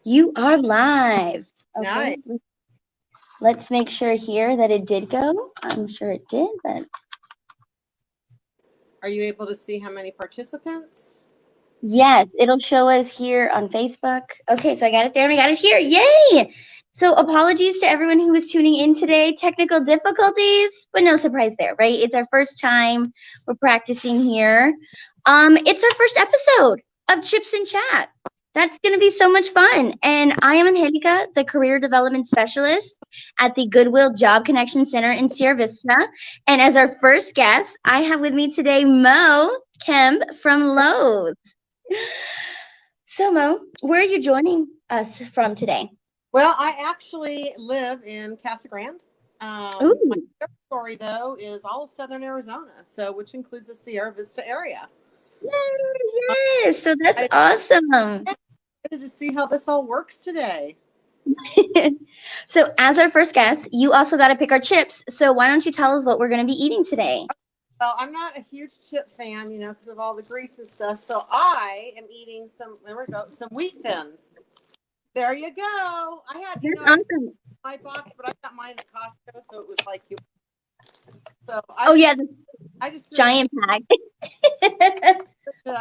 You are live. Okay. Nice. Let's make sure here that it did go. I'm sure it did, but Are you able to see how many participants? yes, it'll show us here on Facebook. Okay, so I got it there and I got it here. Yay! So apologies to everyone who was tuning in today. Technical difficulties, but no surprise there, right? It's our first time we're practicing here. It's our first episode of Chips and Chat. That's going to be so much fun. And I am Angelica, the Career Development Specialist at the Goodwill Job Connection Center in Sierra Vista. And as our first guest, I have with me today Mo Kemp from Lowe's. So, Mo, where are you joining us from today? Well, I actually live in Casa Grande. My Ooh, territory, though, is all of southern Arizona, so which includes the Sierra Vista area. I'm yes. So that's excited awesome. to see how this all works today. So, as our first guest, you also got to pick our chips. So, why don't you tell us what we're going to be eating today? Well, I'm not a huge chip fan, because of all the grease and stuff. So I am eating some. There we go. Some wheat thins. There you go. I had, That's I awesome. my box, but I got mine at Costco, so it was like you. So Oh, yeah, the I just threw it giant pack.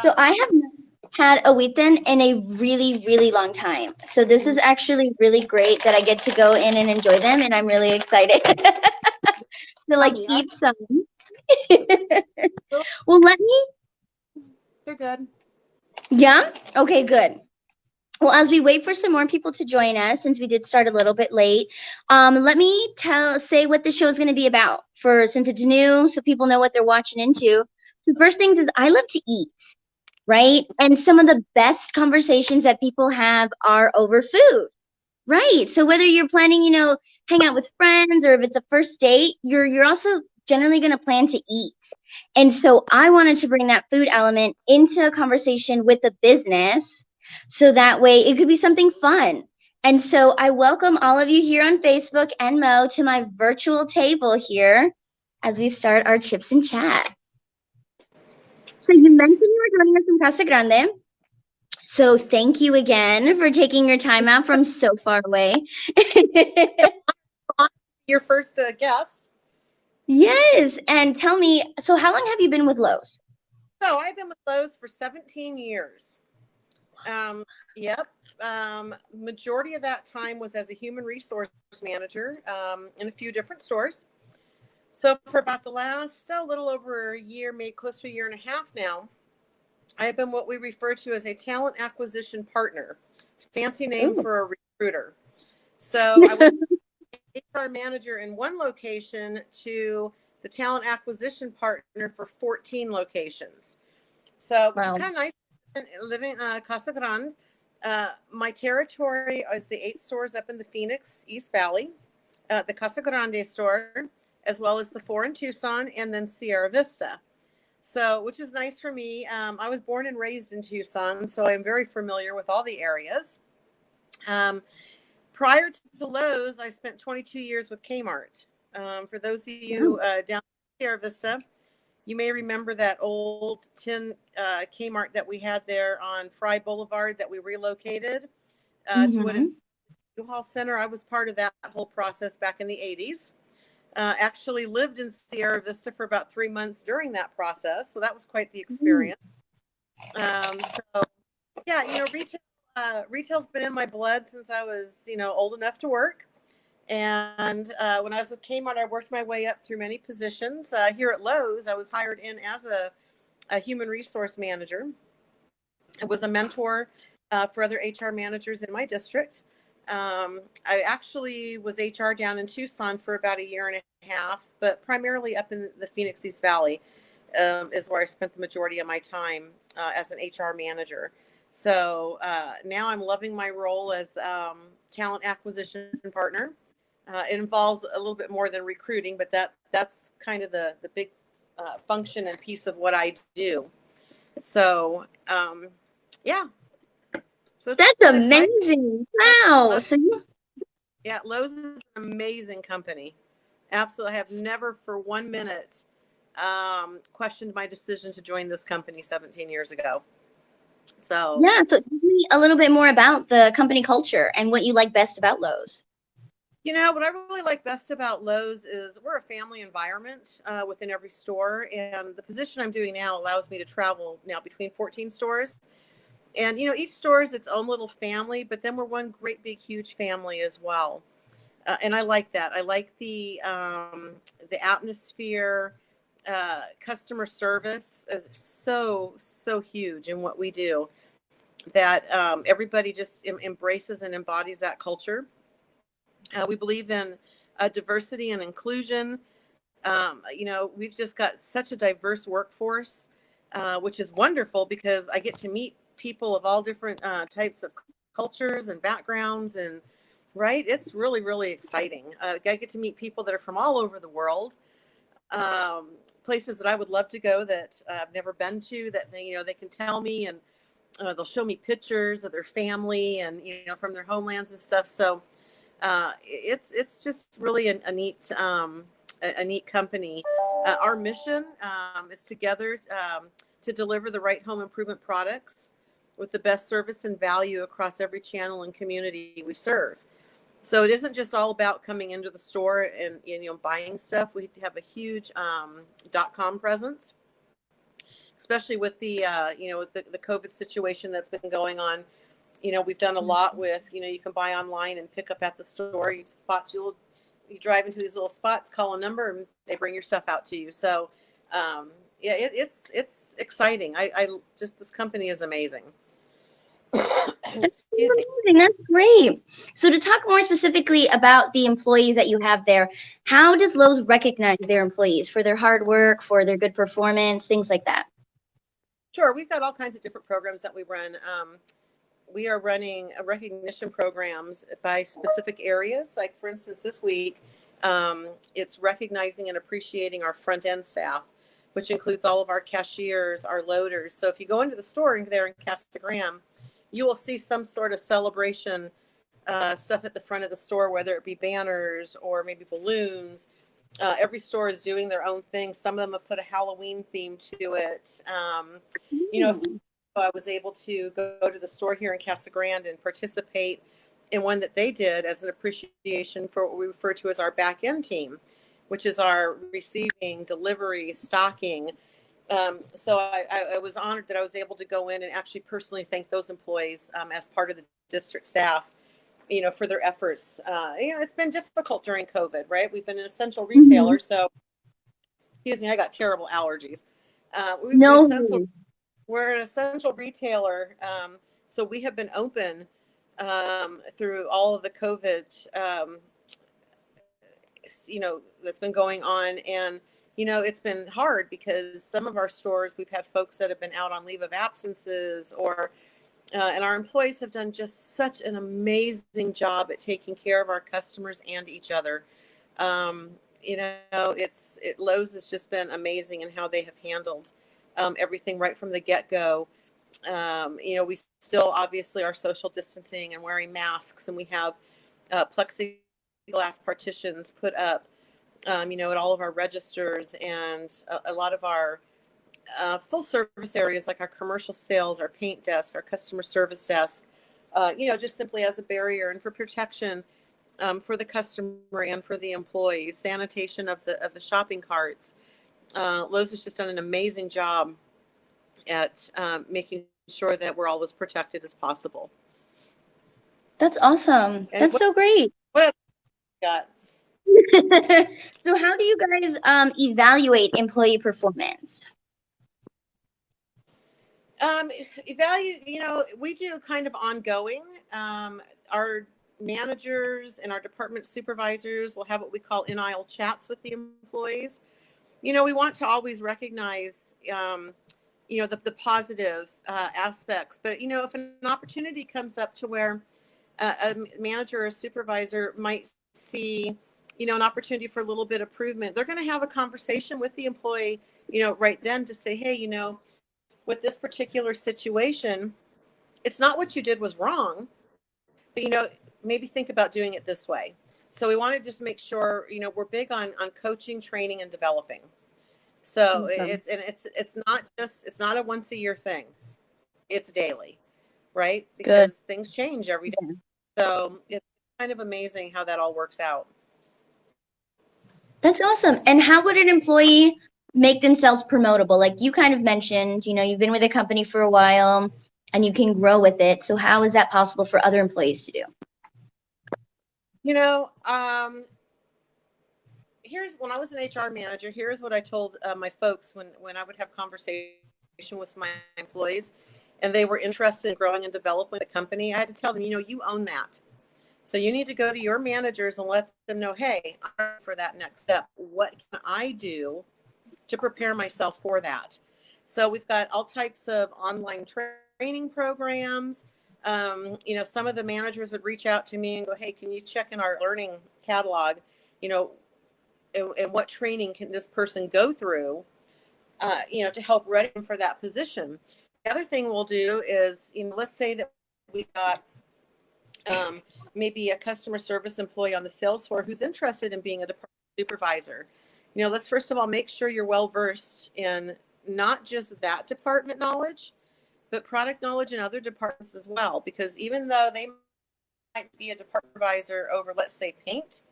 So, up. I have not had a wheaten in a really, really long time. So, this is actually really great that I get to go in and enjoy them, and I'm really excited to like Yummy. eat some. Little, Well, let me. they're good. Yeah? Okay, good. Well, as we wait for some more people to join us, since we did start a little bit late, let me say what the show is going to be about. For since it's new, so people know what they're watching into. So first things is I love to eat, right? And some of the best conversations that people have are over food, right? So whether you're planning, hang out with friends or if it's a first date, you're also generally going to plan to eat. And so I wanted to bring that food element into a conversation with the business so that way it could be something fun. And so I welcome all of you here on Facebook and Mo to my virtual table here as we start our chips and chat. So you mentioned you were joining us from Casa Grande. So thank you again for taking your time out from so far away. Your first guest. Yes, and tell me, so how long have you been with Lowe's? So I've been with Lowe's for 17 years. Yep. Majority of that time was as a human resource manager in a few different stores. So for about the last a little over a year, maybe close to a year and a half now, I have been what we refer to as a talent acquisition partner. Fancy name Ooh. for a recruiter. So I went HR manager in one location to the talent acquisition partner for 14 locations. So, which is Wow. kind of nice living Casa Grande. My territory is the 8 stores up in the Phoenix East Valley, the Casa Grande store, as well as the 4 in Tucson, and then Sierra Vista. So, which is nice for me. I was born and raised in Tucson, so I'm very familiar with all the areas. Um, Prior to Lowe's, I spent 22 years with Kmart. For those of you Wow. down in Sierra Vista, you may remember that old tin Kmart that we had there on Fry Boulevard that we relocated to what is Mm-hmm. U-Haul Center. I was part of that whole process back in the 80s. Actually lived in Sierra Vista for about 3 months during that process, so that was quite the experience. So yeah, retail's been in my blood since I was old enough to work. And when I was with Kmart, I worked my way up through many positions. Here at Lowe's, I was hired in as a human resource manager. I was a mentor for other HR managers in my district. I actually was HR down in Tucson for about a year and a half, but primarily up in the Phoenix East Valley is where I spent the majority of my time as an HR manager. So now I'm loving my role as talent acquisition partner. It involves a little bit more than recruiting, but that's kind of the big function and piece of what I do. So yeah, so it's That's been exciting. amazing. Wow. So you, Yeah, Lowe's is an amazing company. Absolutely, I have never for 1 minute questioned my decision to join this company 17 years ago. So, Yeah, so tell me a little bit more about the company culture and what you like best about Lowe's. what I really like best about Lowe's is we're a family environment within every store. And the position I'm doing now allows me to travel now between 14 stores. And, each store is its own little family, but then we're one great big huge family as well. And I like that. I like the atmosphere. Customer service is so huge in what we do, that everybody just embraces and embodies that culture. We believe in diversity and inclusion. We've just got such a diverse workforce, which is wonderful because I get to meet people of all different types of cultures and backgrounds. And right, it's really exciting. I get to meet people that are from all over the world, um, places that I would love to go that I've never been to, that they can tell me, and they'll show me pictures of their family and from their homelands and stuff. So it's just really a neat company. Our mission is together to deliver the right home improvement products with the best service and value across every channel and community we serve. So it isn't just all about coming into the store and buying stuff. We have a huge .com presence, especially with the COVID situation that's been going on. We've done a lot with, you can buy online and pick up at the store. You drive into these little spots, call a number, and they bring your stuff out to you. So, yeah, it's exciting. I just, this company is amazing. That's Excuse me. amazing. That's great. So to talk more specifically about the employees that you have there, how does Lowe's recognize their employees for their hard work, for their good performance, things like that? Sure, we've got all kinds of different programs that we run. We are running recognition programs by specific areas. Like, for instance, this week, it's recognizing and appreciating our front end staff, which includes all of our cashiers, our loaders. So if you go into the store there in Casa Grande, you will see some sort of celebration stuff at the front of the store, whether it be banners or maybe balloons. Every store is doing their own thing. Some of them have put a Halloween theme to it. A few I was able to go to the store here in Casa Grande and participate in one that they did as an appreciation for what we refer to as our back end team, which is our receiving, delivery, stocking. So I was honored that I was able to go in and actually personally thank those employees as part of the district staff, for their efforts. It's been difficult during COVID, right? We've been an essential Mm-hmm. retailer. So, excuse me, I got terrible allergies. We've been No. essential We're an essential retailer, so we have been open through all of the COVID, that's been going on. And, it's been hard because some of our stores, we've had folks that have been out on leave of absences, and our employees have done just such an amazing job at taking care of our customers and each other. Um, Lowe's has just been amazing in how they have handled everything right from the get-go. We still obviously are social distancing and wearing masks, and we have plexiglass partitions put up, at all of our registers, and a lot of our full service areas like our commercial sales, our paint desk, our customer service desk, just simply as a barrier and for protection for the customer and for the employees, sanitation of the shopping carts. Lowe's has just done an amazing job at making sure that we're all as protected as possible. That's awesome. And That's so great. what else we got? So how do you guys evaluate employee performance? We do kind of ongoing. Our managers and our department supervisors will have what we call in-aisle chats with the employees. We want to always recognize, the positive aspects. But, if an opportunity comes up to where a manager or a supervisor might see, an opportunity for a little bit of improvement, they're going to have a conversation with the employee, right then to say, hey, with this particular situation, it's not what you did was wrong, but maybe think about doing it this way. So we want to just make sure, we're big on coaching, training, and developing. So Awesome. it's not a once a year thing. it's daily, right? Good. Because things change every day. Yeah. So it's kind of amazing how that all works out. That's awesome. And how would an employee make themselves promotable? Like you kind of mentioned, you've been with a company for a while and you can grow with it. So how is that possible for other employees to do? You know, here's when I was an HR manager, here's what I told my folks when I would have conversation with my employees and they were interested in growing and developing the company. I had to tell them, you own that. So you need to go to your managers and let them know, hey, I'm ready for that next step. What can I do to prepare myself for that? So we've got all types of online training programs. Some of the managers would reach out to me and go, hey, can you check in our learning catalog? You know, and what training can this person go through, to help ready them for that position. The other thing we'll do is, let's say that we got maybe a customer service employee on the sales floor who's interested in being a department supervisor. Let's first of all make sure you're well versed in not just that department knowledge, but product knowledge in other departments as well. Because even though they might be a department supervisor over, let's say, paint,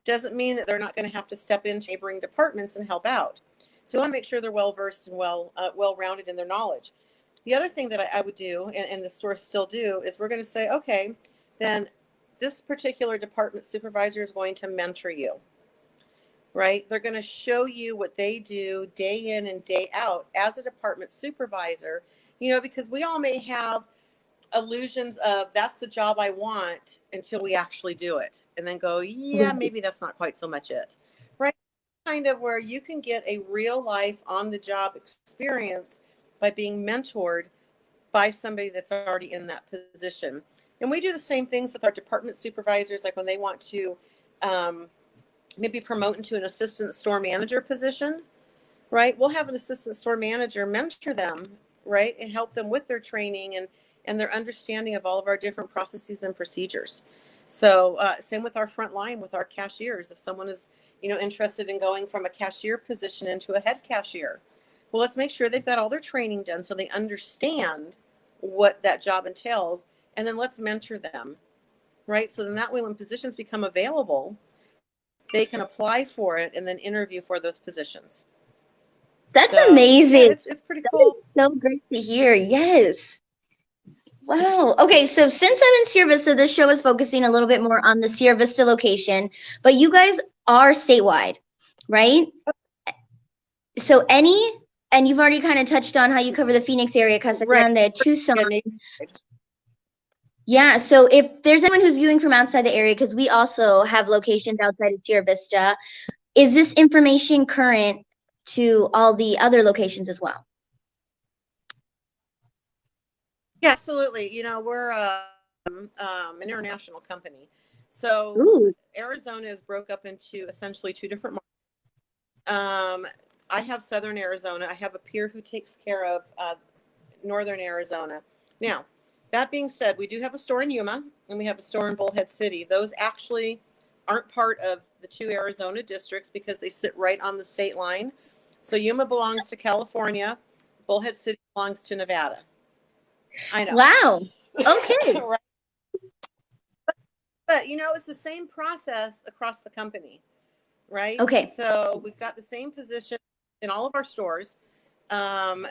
doesn't mean that they're not going to have to step into neighboring departments and help out. So I want to make sure they're well versed and well rounded in their knowledge. The other thing that I would do, and the stores still do, is we're going to say, okay, then this particular department supervisor is going to mentor you, right? They're going to show you what they do day in and day out as a department supervisor, because we all may have illusions of that's the job I want until we actually do it and then go, yeah, maybe that's not quite so much it, right? Kind of where you can get a real life on the job experience by being mentored by somebody that's already in that position. And we do the same things with our department supervisors, like when they want to maybe promote into an assistant store manager position, right? We'll have an assistant store manager mentor them, right, and help them with their training and their understanding of all of our different processes and procedures. So same with our front line, with our cashiers. If someone is, interested in going from a cashier position into a head cashier, well, let's make sure they've got all their training done so they understand what that job entails, and then let's mentor them, right? So then that way, when positions become available, they can apply for it and then interview for those positions. That's So yeah, amazing. it's pretty That is cool. so great to hear. Yes. Wow. Okay, so since I'm in Sierra Vista, this show is focusing a little bit more on the Sierra Vista location, but you guys are statewide, right? So and you've already kind of touched on how you cover the Phoenix area, Casa Right. Grande, Tucson. Yeah, Yeah, so if there's anyone who's viewing from outside the area, because we also have locations outside of Sierra Vista, is this information current to all the other locations as well? yeah, absolutely. We're an international company. So Ooh, Arizona is broke up into essentially two different markets. I have Southern Arizona. I have a peer who takes care of Northern Arizona. Now, that being said, we do have a store in Yuma and we have a store in Bullhead City. Those actually aren't part of the two Arizona districts because they sit right on the state line. So Yuma belongs to California. Bullhead City belongs to Nevada. I know. wow. Okay. Right. But it's the same process across the company, right? Okay. So we've got the same position in all of our stores. Um,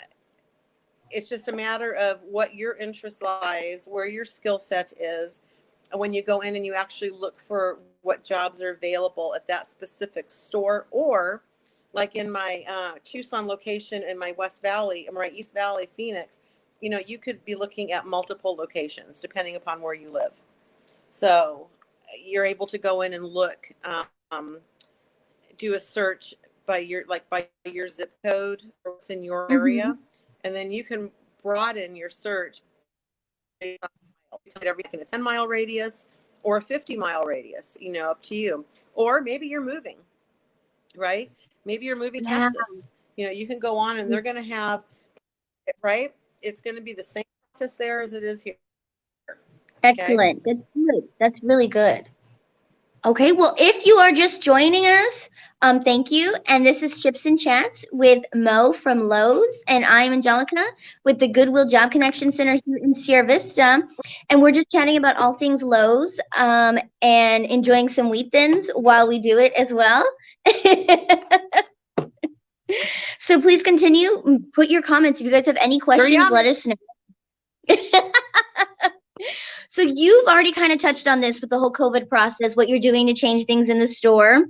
it's just a matter of what your interest lies, where your skill set is, when you go in and you actually look for what jobs are available at that specific store, or like in my Tucson location in my West Valley, my East Valley, Phoenix, you could be looking at multiple locations depending upon where you live. So you're able to go in and look, do a search by your zip code or what's in your Mm-hmm. area, and then you can broaden your search based on everything, a 10-mile radius or a 50-mile radius, up to you. Or maybe you're moving, right? Maybe you're moving to Yeah. Texas. You can go on and they're going to have, right? It's going to be the same process there as it is here. Okay. Excellent. That's good. That's really good. Okay, well, if you are just joining us, thank you. And this is Chips and Chats with Mo from Lowe's, and I'm Angelica with the Goodwill Job Connection Center here in Sierra Vista. And we're just chatting about all things Lowe's, and enjoying some wheat thins while we do it as well. So please continue. Put your comments. If you guys have any They're questions, let yummy. us know. So you've already kind of touched on this with the whole COVID process, what you're doing to change things in the store.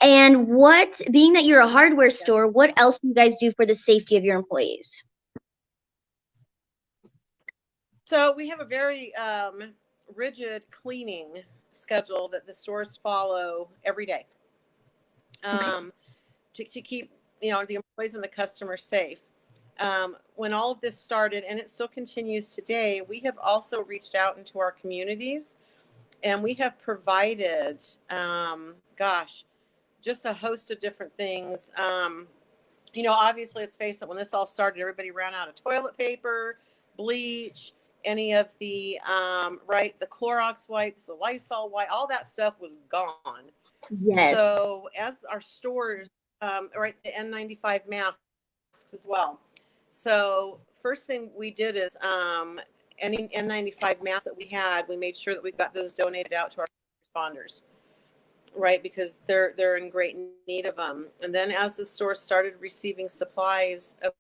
And what, being that you're a hardware Yes. store, what else do you guys do for the safety of your employees? So we have a very rigid cleaning schedule that the stores follow every day, Okay. to keep the employees and the customers safe. When all of this started, and it still continues today, we have also reached out into our communities, and we have provided, gosh, just a host of different things. Obviously, let's face it, when this all started, everybody ran out of toilet paper, bleach, any of the, the Clorox wipes, the Lysol wipe, all that stuff was gone. Yes. So as our stores, the N95 masks as well. So first thing we did is, any N95 masks that we had, we made sure that we got those donated out to our responders, right? Because they're in great need of them. And then as the store started receiving supplies of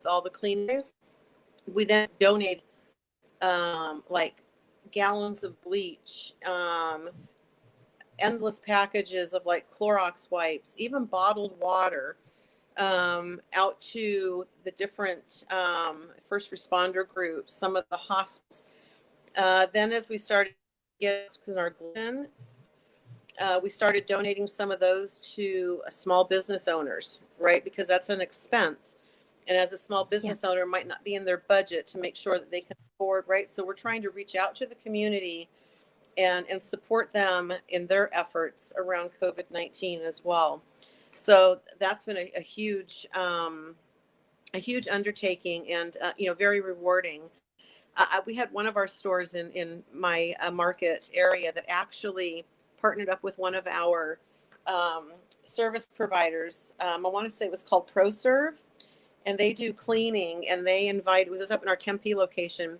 all the cleaners, we then donated, like gallons of bleach, endless packages of like Clorox wipes, even bottled water, out to the different, first responder groups, some of the hospitals. Then as we started getting in our Glen, we started donating some of those to small business owners, right? Because that's an expense. And as a small Yeah. business owner, might not be in their budget to make sure that they can afford, right? So we're trying to reach out to the community and support them in their efforts around COVID-19 as well. So that's been a huge undertaking, and very rewarding. We had one of our stores in my market area that actually partnered up with one of our, service providers. I want to say it was called ProServe, and they do cleaning, and they invite. It was up in our Tempe location.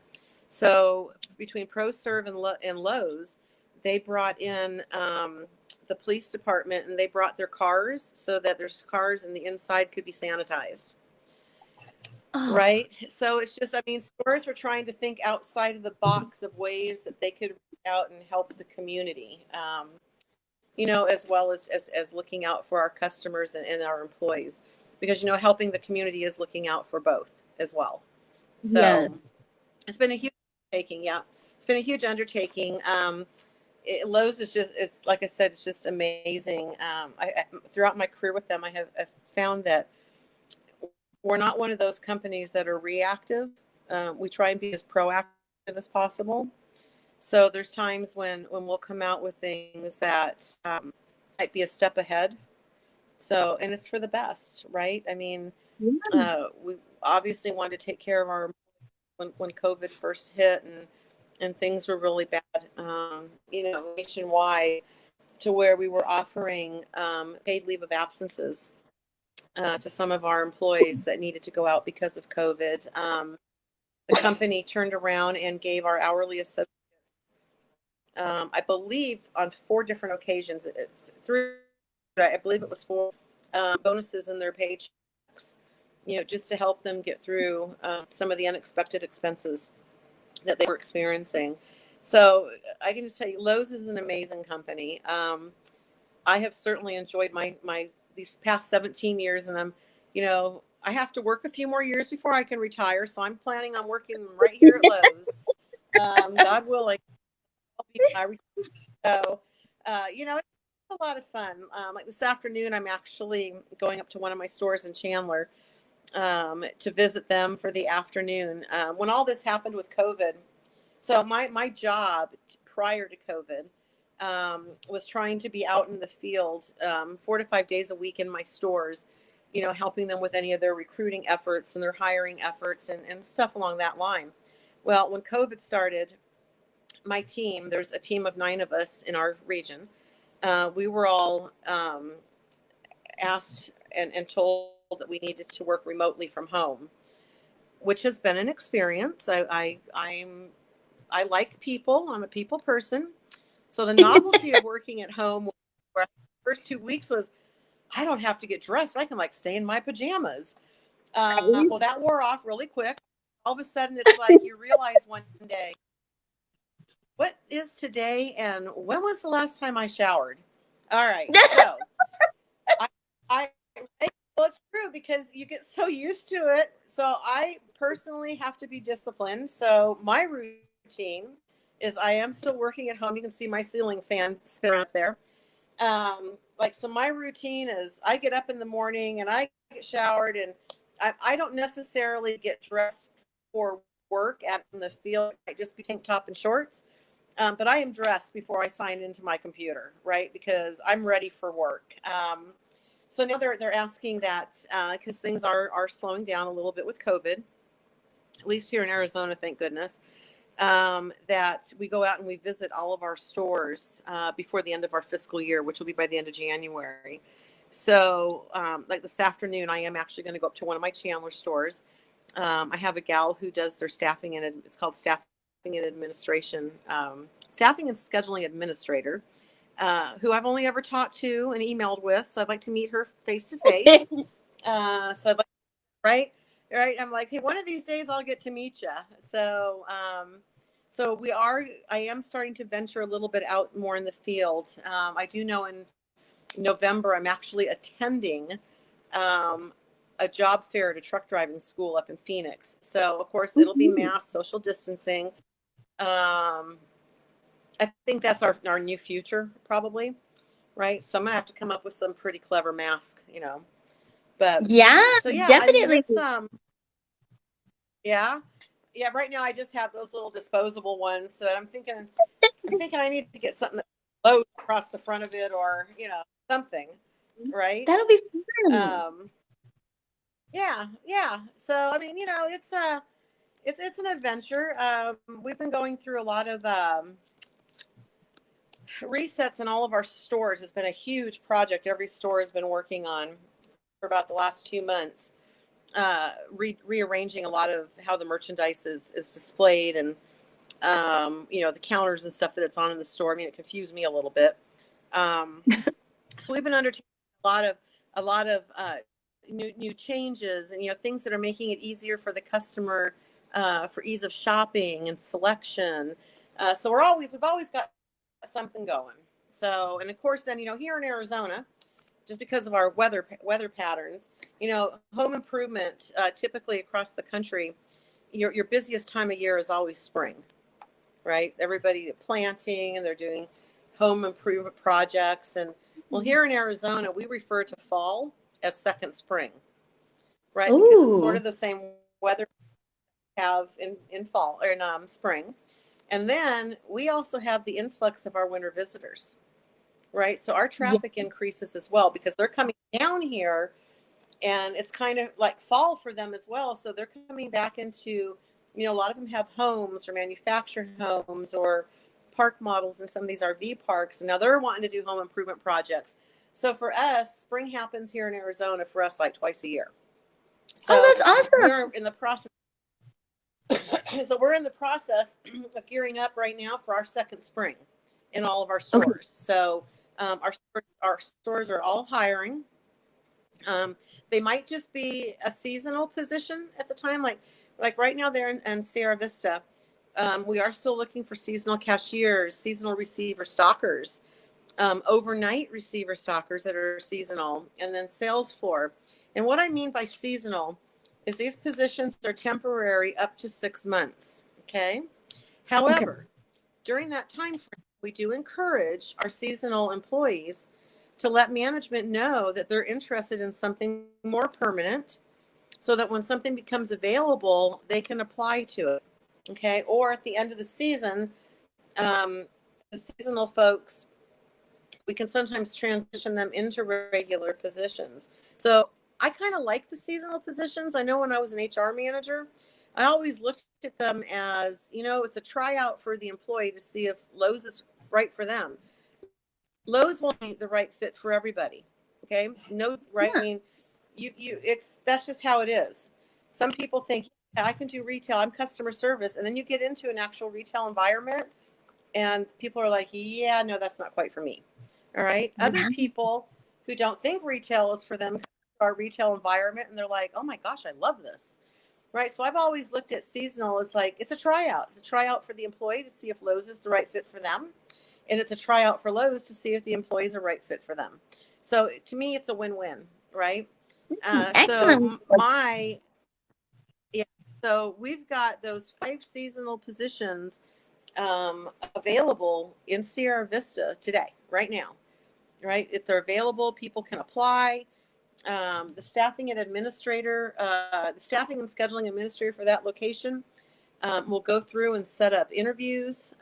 So between ProServe and Lowe's, they brought in, the police department, and they brought their cars so that their cars and the inside could be sanitized. Oh, Right. So it's just, I mean, stores were trying to think outside of the box of ways that they could reach out and help the community, as well as looking out for our customers and our employees, because, helping the community is looking out for both as well. yeah. So it's been a huge undertaking. Yeah. It's been a huge undertaking. Lowe's is just, it's like I said, it's just amazing. Throughout my career with them, I've found that we're not one of those companies that are reactive. We try and be as proactive as possible. So there's times when we'll come out with things that, might be a step ahead. So, and it's for the best, right? I mean, Yeah. we obviously wanted to take care of our, when COVID first hit, and things were really bad, nationwide, to where we were offering, paid leave of absences, to some of our employees that needed to go out because of COVID. The company turned around and gave our hourly associates, I believe, on 4 different occasions, three, I believe it was 4, bonuses in their paychecks, just to help them get through, some of the unexpected expenses that they were experiencing. So I can just tell you, Lowe's is an amazing company. I have certainly enjoyed my these past 17 years, and I have to work a few more years before I can retire. So I'm planning on working right here at Lowe's. God willing, I'll be I retire. So, it's a lot of fun. Like this afternoon, I'm actually going up to one of my stores in Chandler, to visit them for the afternoon. When all this happened with COVID, so my job prior to COVID, was trying to be out in the field, 4 to 5 days a week in my stores, helping them with any of their recruiting efforts and their hiring efforts, and stuff along that line. Well, when COVID started, my team, there's a team of 9 of us in our region. We were all asked and told that we needed to work remotely from home, which has been an experience. I like people. I'm a people person. So the novelty of working at home for the first 2 weeks was I don't have to get dressed. I can like stay in my pajamas. Well, that wore off really quick. All of a sudden, it's like you realize one day, what is today and when was the last time I showered? All right. So I well, it's true because you get so used to it. So I personally have to be disciplined. So my routine is I am still working at home. You can see my ceiling fan spin up there. Like, so my routine is I get up in the morning and I get showered, and I don't necessarily get dressed for work out in the field. I just be tank top and shorts. But I am dressed before I sign into my computer, right? Because I'm ready for work. So now they're asking that because things are slowing down a little bit with COVID, at least here in Arizona, thank goodness. That we go out and we visit all of our stores before the end of our fiscal year, which will be by the end of January. So, like this afternoon, I am actually going to go up to one of my Chandler stores. I have a gal who does their staffing, and it's called Staffing and Administration, Staffing and Scheduling Administrator, who I've only ever talked to and emailed with. So I'd like to meet her face to face. So I'd like, right? Right. I'm like, hey, one of these days I'll get to meet you. So, so I am starting to venture a little bit out more in the field. I do know in November, I'm actually attending a job fair at a truck driving school up in Phoenix. So of course it'll be mass social distancing. I think that's our new future probably. Right. So I'm gonna have to come up with some pretty clever mask, but Yeah, so yeah, I mean, definitely. yeah. Yeah, right now I just have those little disposable ones. So I'm thinking I need to get something that blows across the front of it, or something, right? That'll be fun. Um, yeah, yeah. So I mean, it's an adventure. We've been going through a lot of resets in all of our stores. It's been a huge project. Every store has been working on for about the last 2 months. Rearranging a lot of how the merchandise is displayed, and the counters and stuff that it's on in the store. I mean, it confused me a little bit. Um, so we've been undertaking a lot of new changes, and things that are making it easier for the customer, for ease of shopping and selection. So we've always got something going. So, and of course, then here in Arizona, just because of our weather patterns, home improvement typically across the country, your busiest time of year is always spring, right? Everybody planting and they're doing home improvement projects. And well, here in Arizona, we refer to fall as second spring, right? Because it's sort Ooh. of the same weather we have in fall or in spring. And then we also have the influx of our winter visitors, right? So our Yeah. traffic increases as well because they're coming down here, and it's kind of like fall for them as well. So they're coming back into, a lot of them have homes or manufactured homes or park models in some of these RV parks. And now they're wanting to do home improvement projects. So for us, spring happens here in Arizona for us like twice a year. Oh, So that's we awesome. are in the process. So we're in the process of gearing up right now for our second spring in all of our Okay. stores. So our stores are all hiring. They might just be a seasonal position at the time, like right now they're in Sierra Vista. We are still looking for seasonal cashiers, seasonal receiver stockers, overnight receiver stockers that are seasonal, and then sales floor. And what I mean by seasonal is these positions are temporary up to 6 months. Okay. Okay. However, during that time frame, we do encourage our seasonal employees to let management know that they're interested in something more permanent so that when something becomes available, they can apply to it. Okay. Or at the end of the season, the seasonal folks, we can sometimes transition them into regular positions. So I kind of like the seasonal positions. I know when I was an HR manager, I always looked at them as, it's a tryout for the employee to see if Lowe's is right for them. Lowe's won't be the right fit for everybody. Okay. No, right. I Yeah. mean, that's just how it is. Some people think, yeah, I can do retail, I'm customer service. And then you get into an actual retail environment and people are like, yeah, no, that's not quite for me. All right. Other Yeah. people who don't think retail is for them our retail environment and they're like, oh my gosh, I love this. Right. So I've always looked at seasonal as like it's a tryout. It's a tryout for the employee to see if Lowe's is the right fit for them. And it's a tryout for Lowe's to see if the employees are right fit for them. So to me, it's a win-win, right? Excellent. Yeah, so we've got those 5 seasonal positions available in Sierra Vista today, right now, right? If they're available, people can apply. The staffing and scheduling administrator for that location will go through and set up interviews.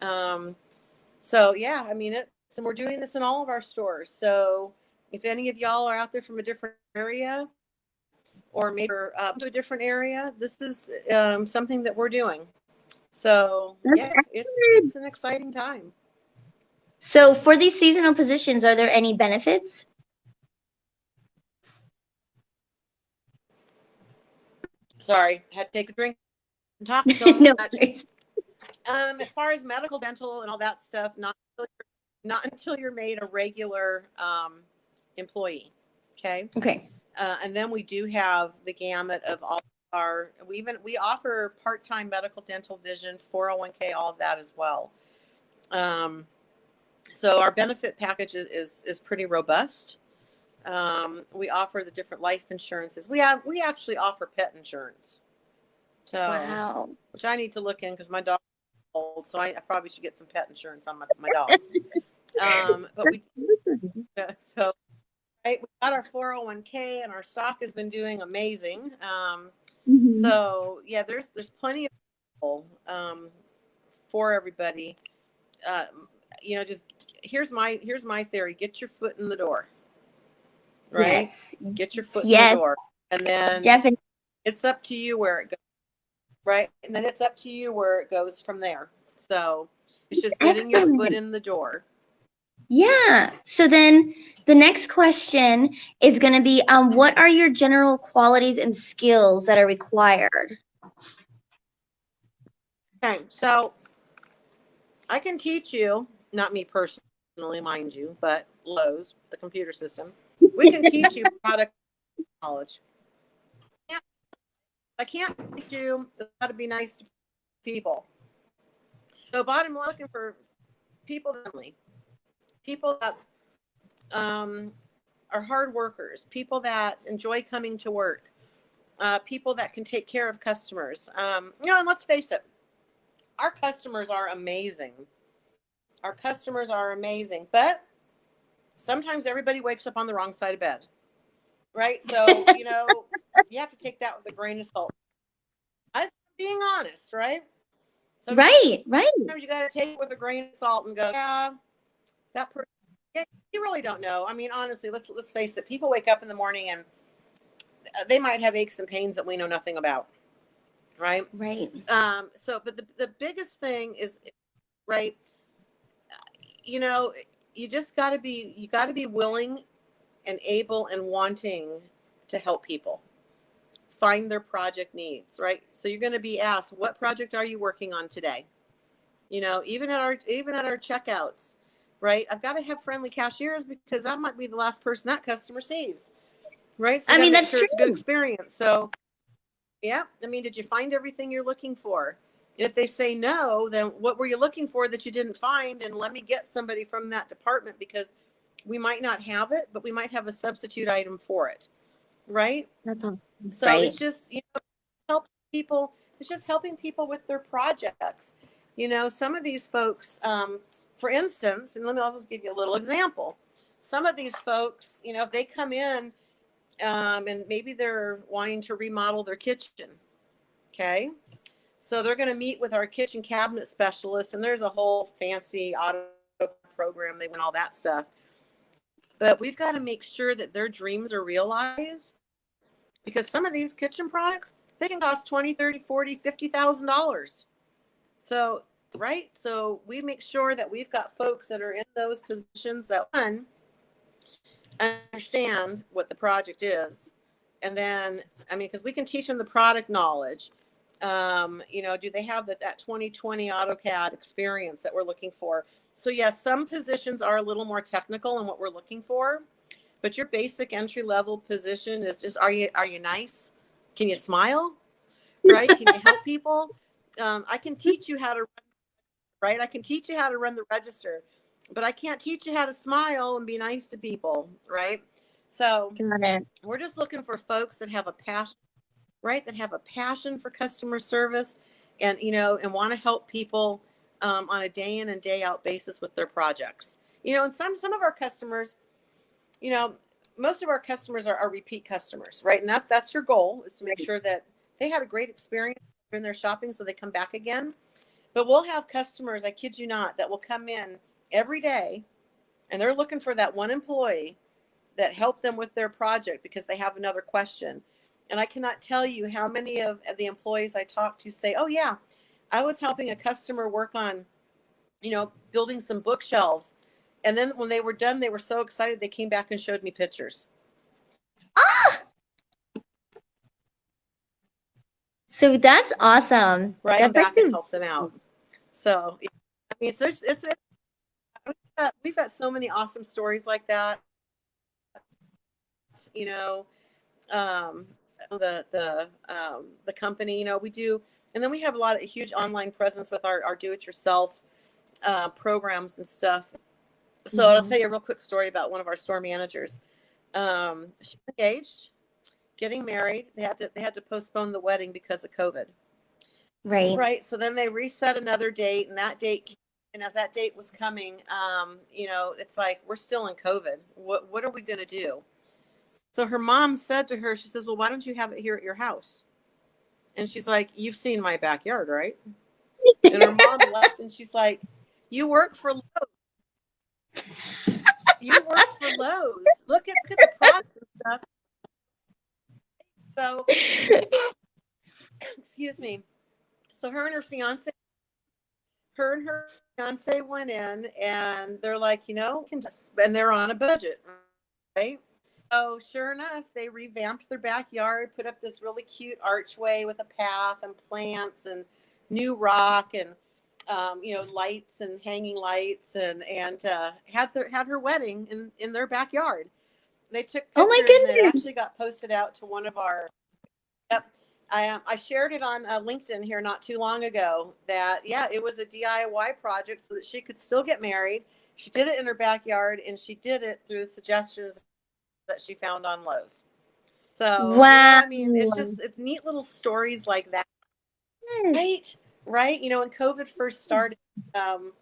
So yeah, I mean, and we're doing this in all of our stores. So if any of y'all are out there from a different area or maybe to a different area, this is something that we're doing. So That's yeah, excellent. it's an exciting time. So for these seasonal positions, are there any benefits? Sorry, had to take a drink and talk so No much. worries. As far as medical, dental, and all that stuff, not until you're made a regular employee. Okay. Okay. And then we do have the gamut of all we offer part-time medical, dental, vision, 401k, all of that as well. So our benefit package is pretty robust. We offer the different life insurances. We actually offer pet insurance. So, Wow. which I need to look in because my dog is old, so I probably should get some pet insurance on my dogs. But we so right, we got our 401k and our stock has been doing amazing. Mhm. So yeah, there's plenty of people, for everybody. Uh, just here's my theory: get your foot in the door, right? Yes. Get your foot in the Yes, door, and then definitely. it's up to you where it goes, right? And then it's up to you where it goes from there. So it's just getting your foot Excellent. in the door. Yeah. So then the next question is going to be what are your general qualities and skills that are required? Okay, so I can teach you, not me personally, mind you, but Lowe's, the computer system. We can teach you product knowledge. I can't teach you how to be nice to people. So bottom line, looking for people that are hard workers, people that enjoy coming to work, people that can take care of customers. And let's face it, our customers are amazing. Our customers are amazing, but sometimes everybody wakes up on the wrong side of bed, right? So, you have to take that with a grain of salt. I'm being honest, right? Sometimes Right, right, you got to take it with a grain of salt and go, yeah, that person. Yeah, you really don't know. I mean, honestly, let's face it. People wake up in the morning and they might have aches and pains that we know nothing about, right? right. But the biggest thing is, right? You know, you got to be willing and able and wanting to help people find their project needs, right? So you're going to be asked, what project are you working on today? Even at our checkouts, right? I've got to have friendly cashiers because that might be the last person that customer sees, right? So we I got to mean, make that's sure it's a good true. experience. So yeah, I mean, did you find everything you're looking for? If they say no, then what were you looking for that you didn't find? And let me get somebody from that department because we might not have it, but we might have a substitute item for it, right? That's all. So Right. it's just help people. It's just helping people with their projects. Some of these folks, for instance, and I'll just give you a little example. Some of these folks, if they come in and maybe they're wanting to remodel their kitchen, okay, so they're going to meet with our kitchen cabinet specialist, and there's a whole fancy auto program. They want all that stuff, but we've got to make sure that their dreams are realized because some of these kitchen products they can cost $20, $30, $40, $50,000. So, right. So we make sure that we've got folks that are in those positions that, one, understand what the project is. And then, I mean, because we can teach them the product knowledge. Do they have that 2020 AutoCAD experience that we're looking for? So yes, some positions are a little more technical in what we're looking for, but your basic entry level position is just, are you nice? Can you smile? Right? Can you help people? I can teach you how to, right? I can teach you how to run the register, but I can't teach you how to smile and be nice to people, right? So Got it. we're just looking for folks that have a passion, right? That have a passion for customer service, and and want to help people on a day in and day out basis with their projects. And some of our customers, you know, most of our customers are repeat customers, right? And that's your goal, is to make sure that they had a great experience in their shopping, so they come back again. But we'll have customers, I kid you not, that will come in every day, and they're looking for that one employee that helped them with their project because they have another question. And I cannot tell you how many of the employees I talk to say, oh yeah, I was helping a customer work on, building some bookshelves. And then when they were done, they were so excited, they came back and showed me pictures. Ah, so that's awesome. Right. Come That's like back and the help them out. So, I mean, so we've got so many awesome stories like that. You know, um, the company, we do, and then we have a huge online presence with our do-it-yourself programs and stuff. So I'll tell you a real quick story about one of our store managers. She's engaged, getting married. They had to postpone the wedding because of COVID. right. Right. So then they reset another date, and as that date was coming, it's like, we're still in COVID. What are we going to do? So her mom said to her, she says, well, why don't you have it here at your house? And she's like, you've seen my backyard, right? And her mom left, and she's like, you work for Lowe's. You work for Lowe's. Look at the products and stuff. So, excuse me. So her and her fiance went in, and they're like, and they're on a budget, right? So sure enough, they revamped their backyard, put up this really cute archway with a path and plants and new rock and lights and hanging lights, and had her wedding in their backyard. They took Oh my pictures, and it goodness. actually got posted out to one of our. Yep, I shared it on LinkedIn here not too long ago. That, yeah, it was a DIY project so that she could still get married. She did it in her backyard, and she did it through the suggestions that she found on Lowe's. So, Wow. I mean, it's neat little stories like that. Right. Right. When COVID first started, um,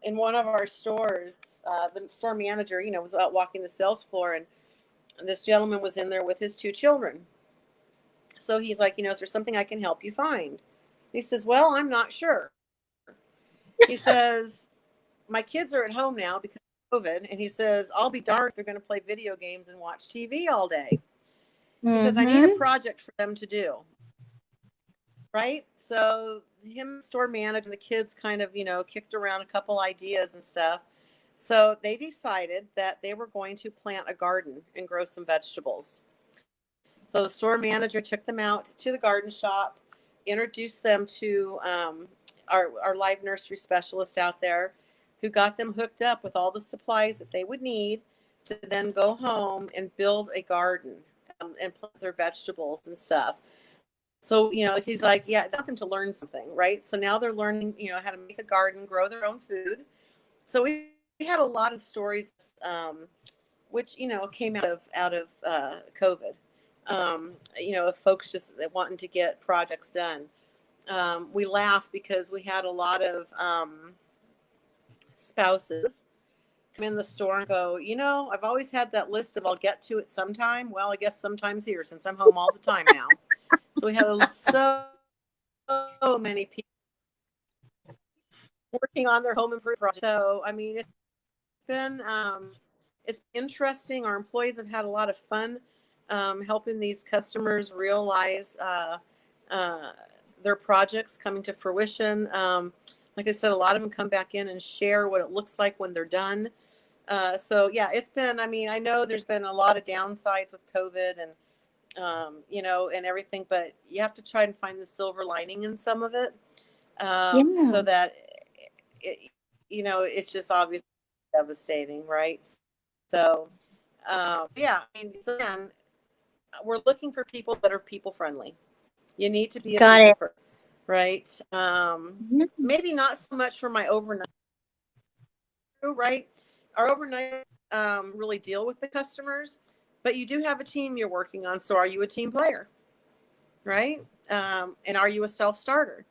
in one of our stores, the store manager, was out walking the sales floor, and this gentleman was in there with his two children. So he's like, is there something I can help you find? He says, well, I'm not sure. He says, my kids are at home now because of COVID. And he says, I'll be darned if they're going to play video games and watch TV all day. He says, I need a Mm-hmm. project for them to do. Right. So him, store manager, and the kids kind of, kicked around a couple ideas and stuff. So they decided that they were going to plant a garden and grow some vegetables. So the store manager took them out to the garden shop, introduced them to our live nursery specialist out there, who got them hooked up with all the supplies that they would need to then go home and build a garden, and plant their vegetables and stuff. So, he's like, yeah, nothing to learn something, right? So now they're learning, how to make a garden, grow their own food. So we had a lot of stories, which, came out of COVID. Of folks just wanting to get projects done. We laugh because we had a lot of spouses come in the store and go, I've always had that list of I'll get to it sometime. Well, I guess sometime's here since I'm home all the time now. So we had so many people working on their home improvement project. So, I mean, been it's interesting. Our employees have had a lot of fun helping these customers realize their projects coming to fruition. Like I said, a lot of them come back in and share what it looks like when they're done. So yeah, it's been, I mean, I know there's been a lot of downsides with COVID and, and everything, but you have to try and find the silver lining in some of it. Yeah. So that, it, it's just obviously devastating, right? So, yeah, I mean, so again, we're looking for people that are people friendly. You need to be a Got people it. person, right? Mhm. Maybe not so much for my overnight crew, right? Our overnight really deal with the customers, but you do have a team you're working on. So are you a team player, right? And are you a self starter?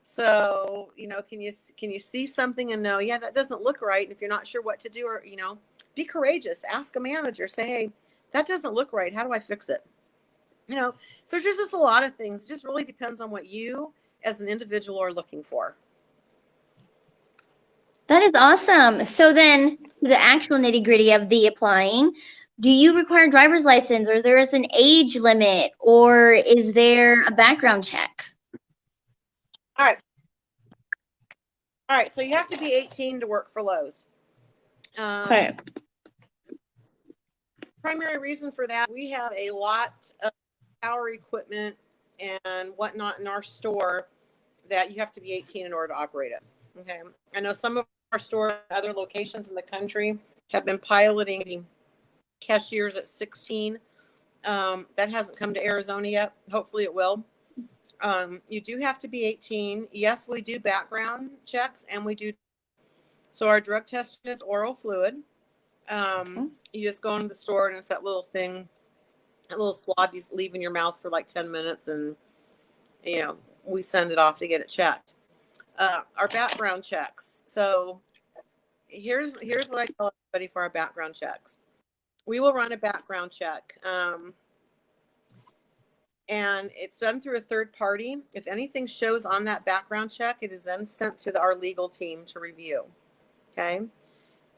So can you see something and know, yeah, that doesn't look right. And if you're not sure what to do, or be courageous. Ask a manager. Say, hey, that doesn't look right. How do I fix it? So there's just a lot of things. It just really depends on what you as an individual are looking for. That is awesome. So then, the actual nitty gritty of the applying, do you require a driver's license, or there is an age limit, or is there a background check? All right. All right. So you have to be 18 to work for Lowe's. Okay. Primary reason for that, we have a lot of power equipment and whatnot in our store that you have to be 18 in order to operate it. Okay. I know some of our stores, other locations in the country, have been piloting cashiers at 16. That hasn't come to Arizona yet. Hopefully it will. You do have to be 18. Yes, we do background checks, and we do. So our drug test is oral fluid. You just go into the store and it's that little thing, that little swab you leave in your mouth for like 10 minutes, and we send it off to get it checked. Our background checks. So here's what I tell everybody for our background checks. We will run a background check. And it's done through a third party. If anything shows on that background check, it is then sent to our legal team to review. Okay.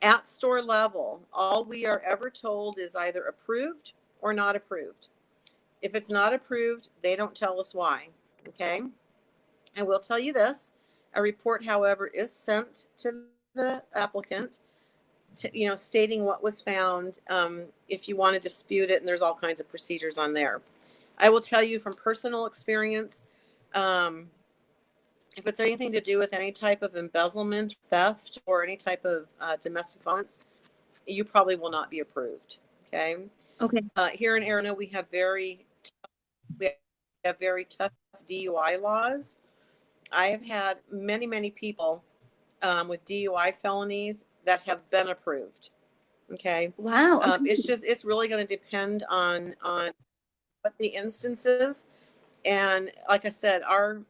At store level, all we are ever told is either approved or not approved. If it's not approved, they don't tell us why. Okay. I will tell you this. A report, however, is sent to the applicant stating what was found, if you want to dispute it, and there's all kinds of procedures on there. I will tell you from personal experience, if it's anything to do with any type of embezzlement, theft, or any type of domestic violence, you probably will not be approved. Okay. Okay. Here in Arizona, we have very tough DUI laws. I have had many, many people with DUI felonies that have been approved. Okay. Wow. It's really going to depend on what the instance is. And like I said, our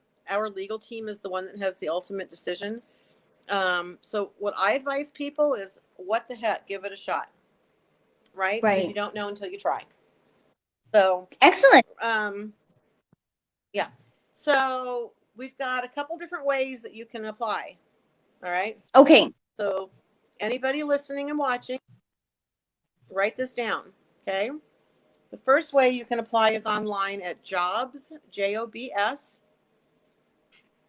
legal team is the one that has the ultimate decision. So what I advise people is, what the heck, give it a shot, right? Because you Right. don't know until you try. So, Excellent. yeah. So we've got a couple different ways that you can apply. All right. Okay. So anybody listening and watching, write this down. Okay. The first way you can apply is online at jobs, JOBS,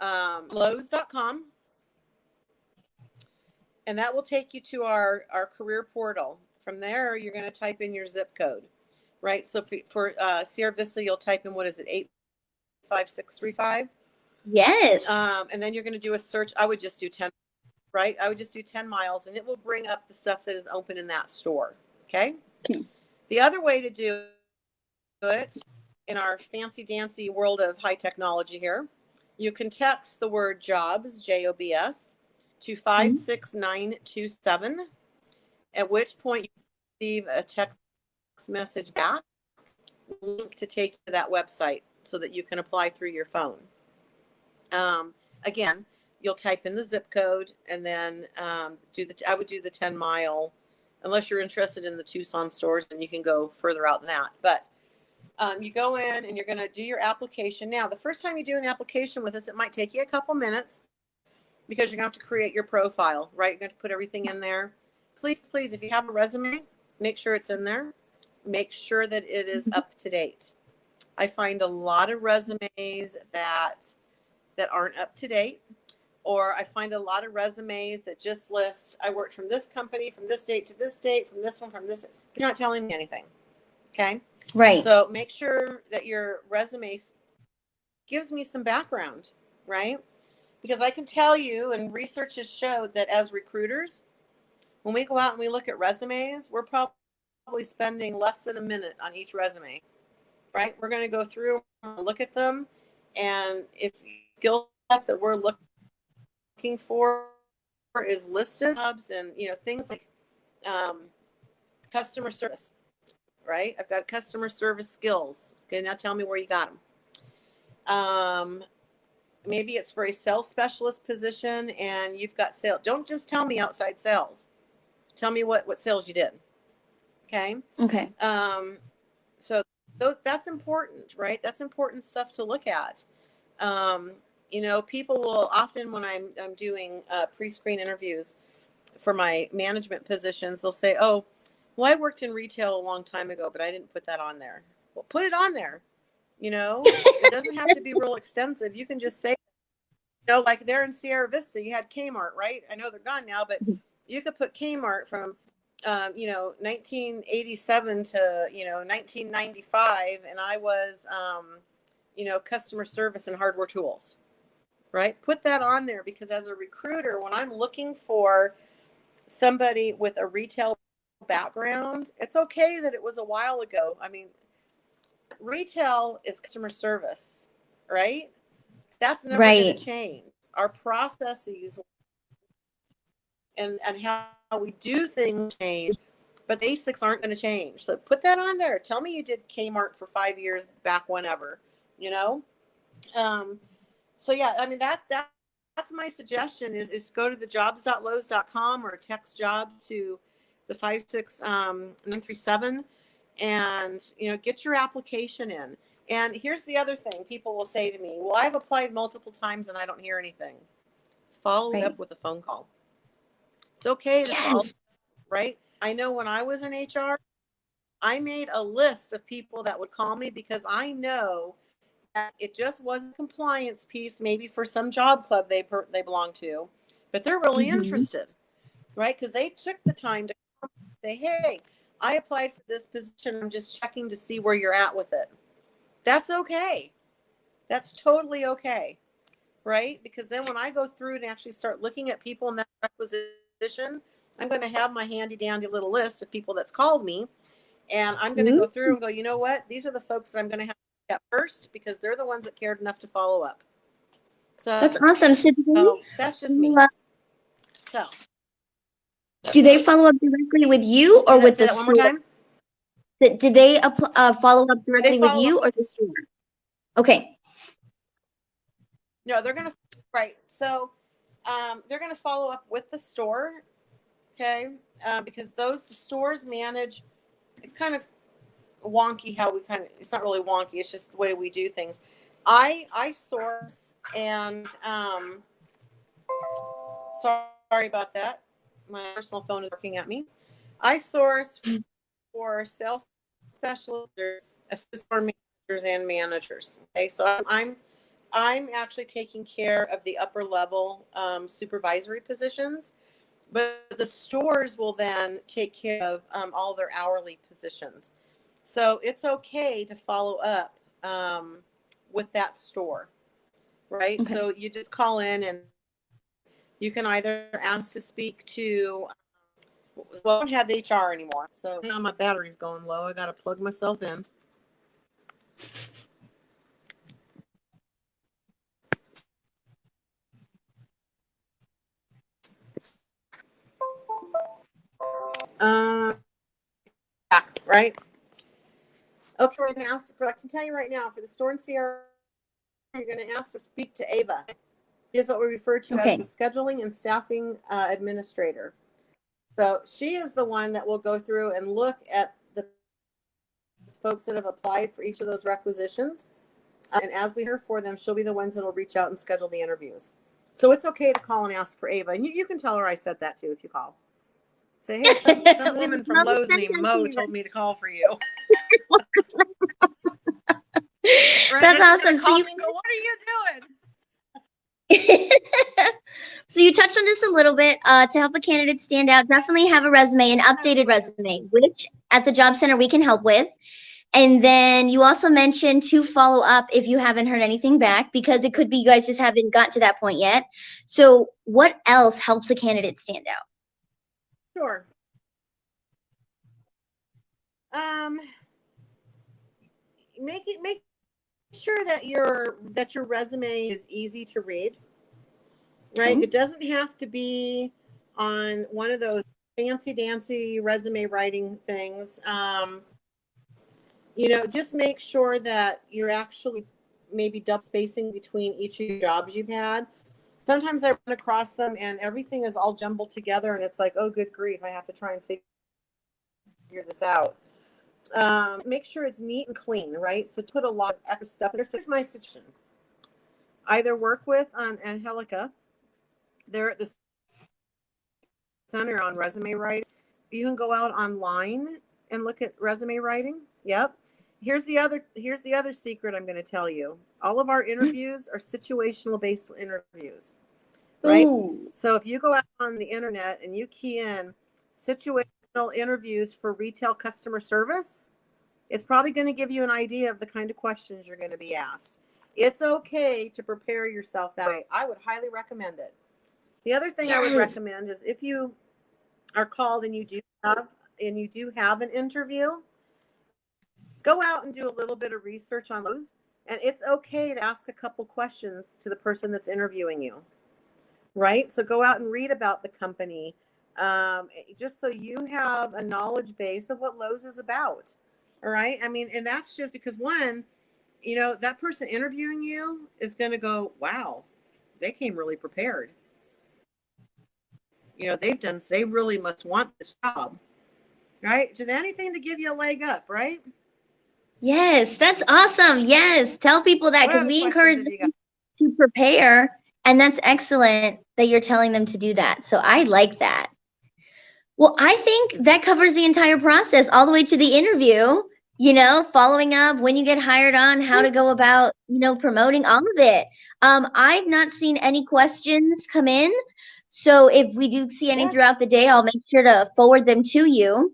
Lowe's.com. And that will take you to our career portal. From there, you're going to type in your zip code, right? So for Sierra Vista, you'll type in, what is it, 85635? Yes. And then you're going to do a search. I would just do 10, right? I would just do 10 miles, and it will bring up the stuff that is open in that store, okay? Okay. The other way to do it in our fancy dancy world of high technology here, you can text the word jobs, JOBS, to 56927, at which point you receive a text message back, link to take you to that website so that you can apply through your phone. Again, you'll type in the zip code, and then I would do the 10-mile, unless you're interested in the Tucson stores, and you can go further out than that. But you go in and you're going to do your application. Now, the first time you do an application with us, it might take you a couple minutes, because you're going to have to create your profile, right? You're going to put everything in there. Please, if you have a resume, make sure it's in there. make sure that it is up to date. I find a lot of resumes that aren't up to date, or I find a lot of resumes that just list, I worked from this company from this date to this date, from this one, from this. You're not telling me anything. Okay. Right. So make sure that your resume gives me some background, right? Because I can tell you, and research has showed that as recruiters, when we go out and we look at resumes, we're probably spending less than a minute on each resume, right? We're going to go through and look at them. And if skill set that we're looking for is listed, jobs and, things like customer service, right? I've got customer service skills. Okay, now tell me where you got them. Maybe it's for a sales specialist position and you've got sales. Don't just tell me outside sales. Tell me what sales you did. Okay. Okay. So that's important, right? That's important stuff to look at. People will often, when I'm doing pre-screen interviews for my management positions, they'll say, "Oh, well, I worked in retail a long time ago, but I didn't put that on there." Well, put it on there. It doesn't have to be real extensive. You can just say, like there in Sierra Vista, you had Kmart, right? I know they're gone now, but you could put Kmart from 1987 to 1995, and I was customer service and hardware tools, right? Put that on there, because as a recruiter, when I'm looking for somebody with a retail background, it's okay that it was a while ago. I mean, retail is customer service, right? That's never going to Right. change. Our processes and how we do things change, but the basics aren't going to change. So put that on there. Tell me you did Kmart for 5 years back whenever, So yeah, I mean that's my suggestion is go to the jobs.lowes.com or text job to the 56937 and get your application in. And here's the other thing people will say to me, well, I've applied multiple times and I don't hear anything. Follow it Right. up with a phone call. It's okay to follow, Yes. right? I know when I was in HR, I made a list of people that would call me because I know that it just was a compliance piece, maybe for some job club they belong to, but they're really interested, right? Because they took the time to say, hey, I applied for this position. I'm just checking to see where you're at with it. That's okay. That's totally okay, right? Because then when I go through and actually start looking at people in that requisition, I'm going to have my handy dandy little list of people that's called me. And I'm going to go through and go, you know what? These are the folks that I'm going to have to get first because they're the ones that cared enough to follow up. That's So awesome. So that's just me. So do they follow up directly with you or did I with say the that one more store? time? Did they follow up They directly with follow you up or with the the store. store? Okay. No, they're going to, right. So they're going to follow up with the store. Okay. Because the stores manage, it's kind of wonky how we it's not really wonky. It's just the way we do things. I source and, sorry about that. My personal phone is working at me. I source for sales specialists, assistant managers, and managers. Okay, so I'm actually taking care of the upper level supervisory positions, but the stores will then take care of all their hourly positions. So it's okay to follow up with that store, right? Okay. So you just call in and you can either ask to speak to, well, I don't have HR anymore. So now my battery's going low. I got to plug myself in. Uh, right? Okay, we're going to ask for, I can tell you right now, for the store in Sierra, you're going to ask to speak to Ava. She's what we refer to as Okay. the scheduling and staffing administrator. So she is the one that will go through and look at the folks that have applied for each of those requisitions. And as we hear for them, she'll be the ones that will reach out and schedule the interviews. So it's okay to call and ask for Ava. And you can tell her I said that too if you call. Say, hey, some We woman from love the Lowe's named Mo sentiment. told me to call for you. Right? That's They're just awesome. gonna call me and go, what are you doing? So you touched on this a little bit. To help a candidate stand out, definitely have a resume, an updated resume, which at the job center we can help with. And then you also mentioned to follow up if you haven't heard anything back, because it could be you guys just haven't got to that point yet. So what else helps a candidate stand out? Sure. Make sure that your resume is easy to read. Right? Okay. It doesn't have to be on one of those fancy dancy resume writing things. Just make sure that you're actually maybe double spacing between each of your jobs you've had. Sometimes I run across them and everything is all jumbled together and it's like, oh, good grief, I have to try and figure this out. Make sure it's neat and clean, right? So put a lot of extra stuff. Here's my suggestion. Either work with Angelica. They're at the center on resume writing. You can go out online and look at resume writing. Yep. Here's the other secret I'm going to tell you. All of our interviews are situational based interviews, right? Ooh. So if you go out on the internet and you key in situational interviews for retail customer service, it's probably going to give you an idea of the kind of questions you're going to be asked. It's okay to prepare yourself that way. I would highly recommend it. The other thing I would recommend is if you are called and you do have an interview, go out and do a little bit of research on those. And it's okay to ask a couple questions to the person that's interviewing you, right? So go out and read about the company, just so you have a knowledge base of what Lowe's is about. All right. I mean, and that's just because one, that person interviewing you is going to go, wow, they came really prepared. They really must want this job, right? Just anything to give you a leg up, right? Yes, that's awesome. Yes, tell people that What because other we questions encourage have you got? them to prepare, and that's excellent that you're telling them to do that. So I like that. Well, I think that covers the entire process all the way to the interview, following up when you get hired on, how to go about, promoting all of it. I've not seen any questions come in. So if we do see any Yeah. throughout the day, I'll make sure to forward them to you.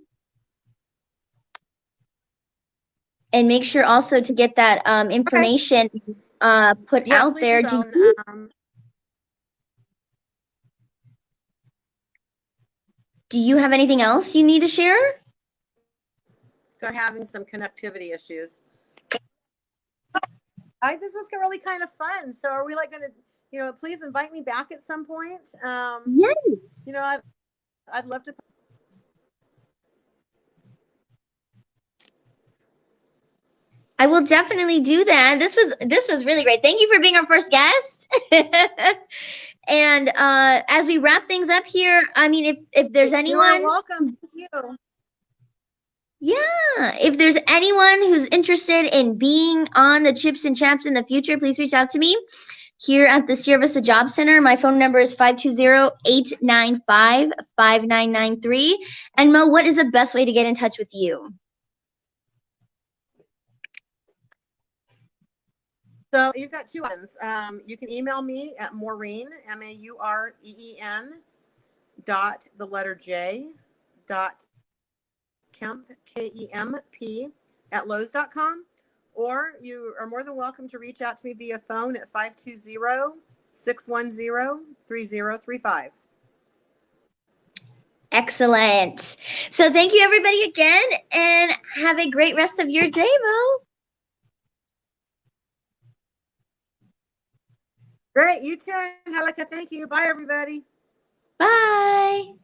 And make sure also to get that Okay. information put Yeah, out please do there. so. Do you have anything else you need to share? They're having some connectivity issues. This was really kind of fun. So are we going to, please invite me back at some point? Yes. I'd love to. I will definitely do that. This was really great. Thank you for being our first guest. And as we wrap things up here, I mean, if there's You are anyone, welcome. Thank you. yeah, if there's anyone who's interested in being on the Chips and Chaps in the future, please reach out to me here at the Sierra Vista Job Center. My phone number is 520-895-5993. And Mo, what is the best way to get in touch with you? So you've got two ones. You can email me at Maureen, MAUREEN, dot the letter J, dot Kempp, KEMP, at Lowe's.com. Or you are more than welcome to reach out to me via phone at 520-610-3035. Excellent. So thank you everybody again, and have a great rest of your day, Mo. Great. You too, Angelica. Thank you. Bye, everybody. Bye.